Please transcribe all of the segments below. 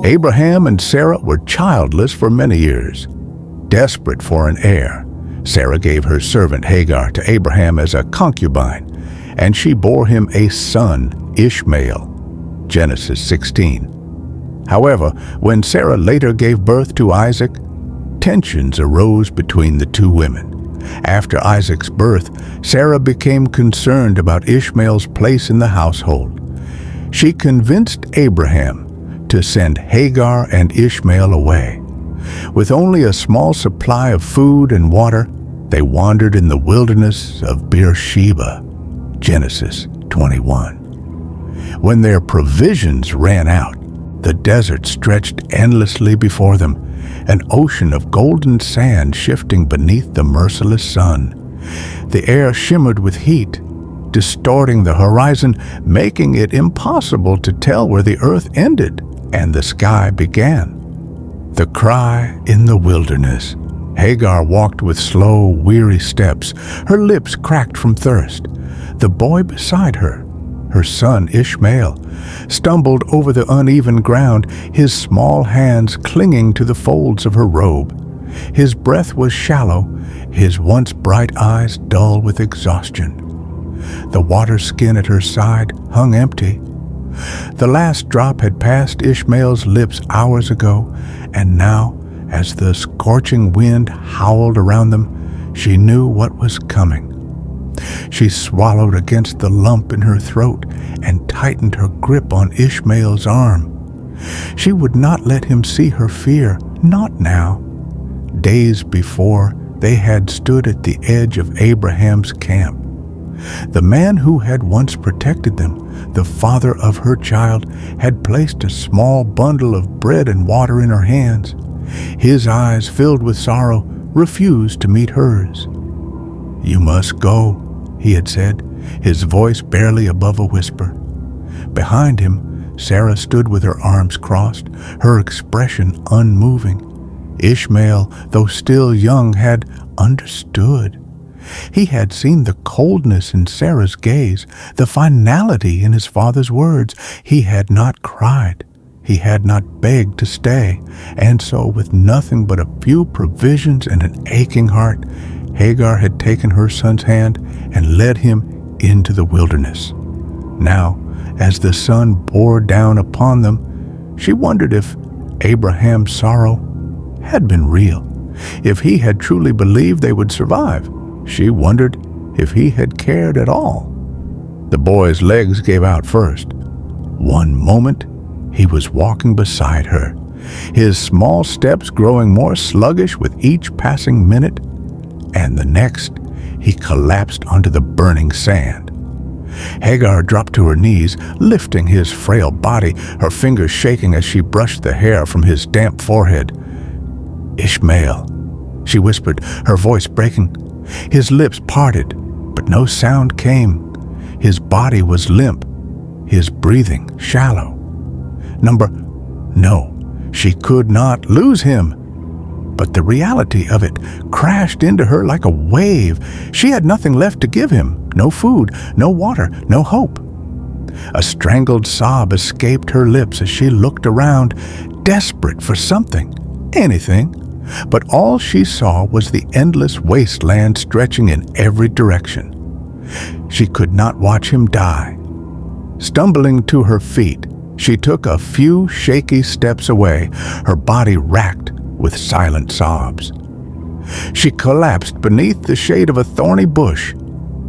Abraham and Sarah were childless for many years. Desperate for an heir, Sarah gave her servant Hagar to Abraham as a concubine, and she bore him a son, Ishmael. Genesis 16. However, when Sarah later gave birth to Isaac, tensions arose between the two women. After Isaac's birth, Sarah became concerned about Ishmael's place in the household. She convinced Abraham to send Hagar and Ishmael away. With only a small supply of food and water, they wandered in the wilderness of Beersheba. Genesis 21. When their provisions ran out, the desert stretched endlessly before them, an ocean of golden sand shifting beneath the merciless sun. The air shimmered with heat, distorting the horizon, making it impossible to tell where the earth ended and the sky began. The cry in the wilderness. Hagar walked with slow, weary steps, her lips cracked from thirst. The boy beside her, her son Ishmael, stumbled over the uneven ground, his small hands clinging to the folds of her robe. His breath was shallow, his once bright eyes dull with exhaustion. The water skin at her side hung empty. The last drop had passed Ishmael's lips hours ago, and now, as the scorching wind howled around them, she knew what was coming. She swallowed against the lump in her throat and tightened her grip on Ishmael's arm. She would not let him see her fear, not now. Days before, they had stood at the edge of Abraham's camp. The man who had once protected them, the father of her child, had placed a small bundle of bread and water in her hands. His eyes, filled with sorrow, refused to meet hers. "You must go," he had said, his voice barely above a whisper. Behind him, Sarah stood with her arms crossed, her expression unmoving. Ishmael, though still young, had understood. He had seen the coldness in Sarah's gaze, the finality in his father's words. He had not cried. He had not begged to stay. And so, with nothing but a few provisions and an aching heart, Hagar had taken her son's hand and led him into the wilderness. Now, as the sun bore down upon them, she wondered if Abraham's sorrow had been real, if he had truly believed they would survive. She wondered if he had cared at all. The boy's legs gave out first. One moment, he was walking beside her, his small steps growing more sluggish with each passing minute, and the next, he collapsed onto the burning sand. Hagar dropped to her knees, lifting his frail body, her fingers shaking as she brushed the hair from his damp forehead. "Ishmael," she whispered, her voice breaking. His lips parted, but no sound came. His body was limp, his breathing shallow. No, she could not lose him. But the reality of it crashed into her like a wave. She had nothing left to give him, no food, no water, no hope. A strangled sob escaped her lips as she looked around, desperate for something, anything. But all she saw was the endless wasteland stretching in every direction. She could not watch him die. Stumbling to her feet, she took a few shaky steps away, her body racked with silent sobs. She collapsed beneath the shade of a thorny bush,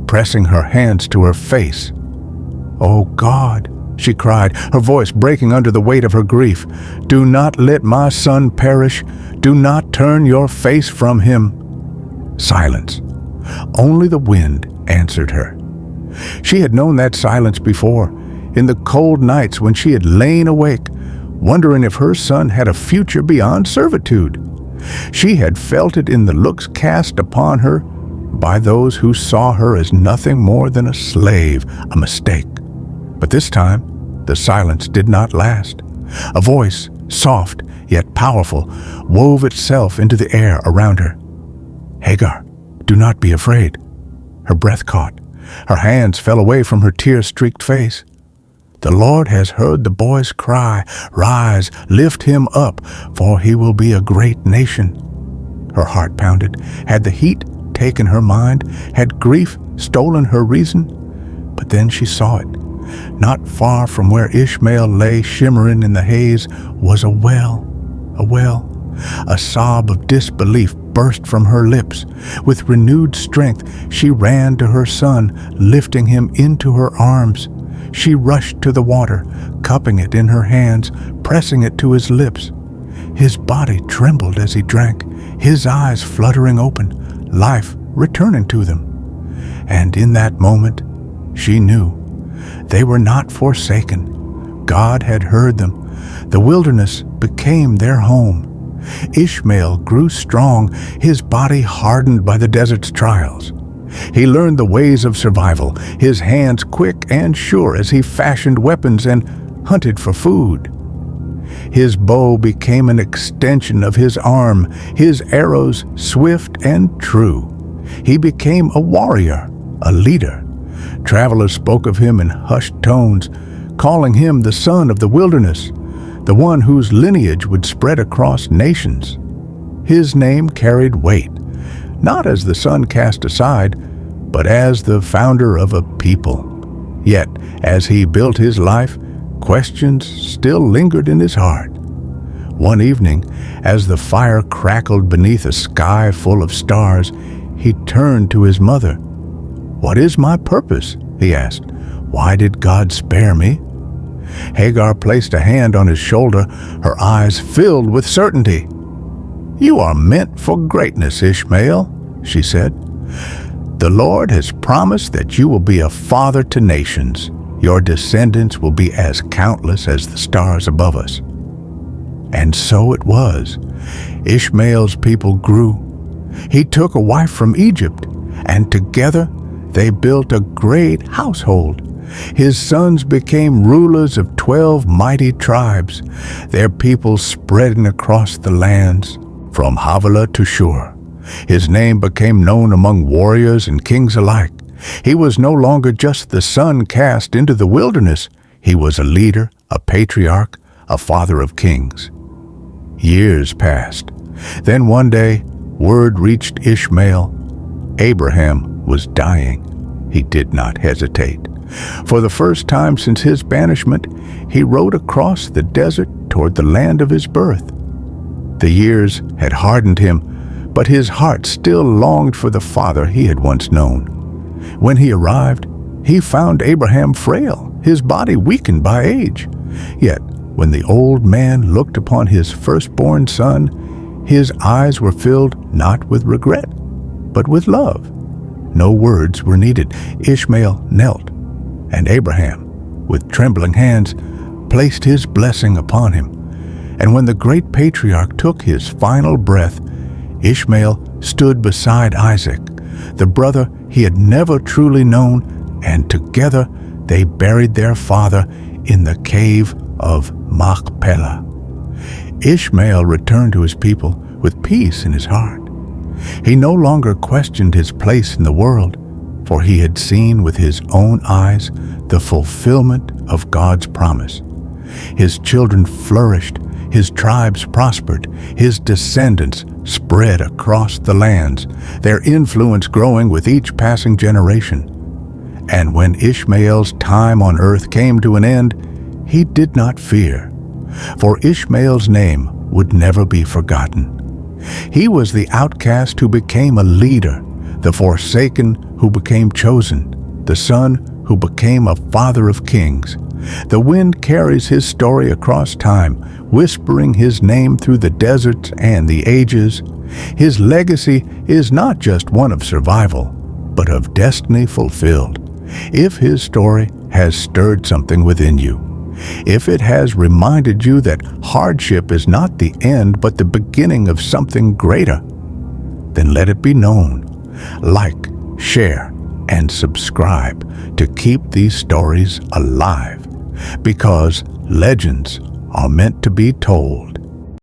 pressing her hands to her face. "Oh God," she cried, her voice breaking under the weight of her grief, "do not let my son perish. Do not turn your face from him." Silence. Only the wind answered her. She had known that silence before, in the cold nights when she had lain awake, wondering if her son had a future beyond servitude. She had felt it in the looks cast upon her by those who saw her as nothing more than a slave, a mistake. But this time, the silence did not last. A voice, soft yet powerful, wove itself into the air around her. "Hagar, do not be afraid." Her breath caught. Her hands fell away from her tear-streaked face. The Lord has heard the boy's cry. Rise, lift him up, for he will be a great nation." Her heart pounded. Had the heat taken her mind? Had grief stolen her reason? But then she saw it. Not far from where Ishmael lay shimmering in the haze was a well. A well. A sob of disbelief burst from her lips. With renewed strength, she ran to her son, lifting him into her arms. She rushed to the water, cupping it in her hands, pressing it to his lips. His body trembled as he drank, his eyes fluttering open, life returning to them. And in that moment, she knew they were not forsaken. God had heard them. The wilderness became their home. Ishmael grew strong, his body hardened by the desert's trials. He learned the ways of survival, his hands quick and sure as he fashioned weapons and hunted for food. His bow became an extension of his arm, his arrows swift and true. He became a warrior, a leader. Travelers spoke of him in hushed tones, calling him the son of the wilderness, the one whose lineage would spread across nations. His name carried weight, not as the son cast aside, but as the founder of a people. Yet, as he built his life, questions still lingered in his heart. One evening, as the fire crackled beneath a sky full of stars, he turned to his mother. "What is my purpose?" he asked. "Why did God spare me?" Hagar placed a hand on his shoulder, her eyes filled with certainty. "You are meant for greatness, Ishmael," she said. "The Lord has promised that you will be a father to nations. Your descendants will be as countless as the stars above us." And so it was. Ishmael's people grew. He took a wife from Egypt, and together they built a great household. His sons became rulers of 12 mighty tribes, their people spreading across the lands, from Havilah to Shur. His name became known among warriors and kings alike. He was no longer just the son cast into the wilderness. He was a leader, a patriarch, a father of kings. Years passed. Then one day, word reached Ishmael. Abraham was dying. He did not hesitate. For the first time since his banishment, he rode across the desert toward the land of his birth. The years had hardened him, but his heart still longed for the father he had once known. When he arrived, he found Abraham frail, his body weakened by age. Yet, when the old man looked upon his firstborn son, his eyes were filled not with regret, but with love. No words were needed. Ishmael knelt, and Abraham, with trembling hands, placed his blessing upon him. And when the great patriarch took his final breath, Ishmael stood beside Isaac, the brother he had never truly known, and together they buried their father in the cave of Machpelah. Ishmael returned to his people with peace in his heart. He no longer questioned his place in the world, for he had seen with his own eyes the fulfillment of God's promise. His children flourished, his tribes prospered, his descendants spread across the lands, their influence growing with each passing generation. And when Ishmael's time on earth came to an end, he did not fear, for Ishmael's name would never be forgotten. He was the outcast who became a leader, the forsaken who became chosen, the son who became a father of kings. The wind carries his story across time, whispering his name through the deserts and the ages. His legacy is not just one of survival, but of destiny fulfilled. If his story has stirred something within you, if it has reminded you that hardship is not the end but the beginning of something greater, then let it be known. Like, share, and subscribe to keep these stories alive, because legends are meant to be told.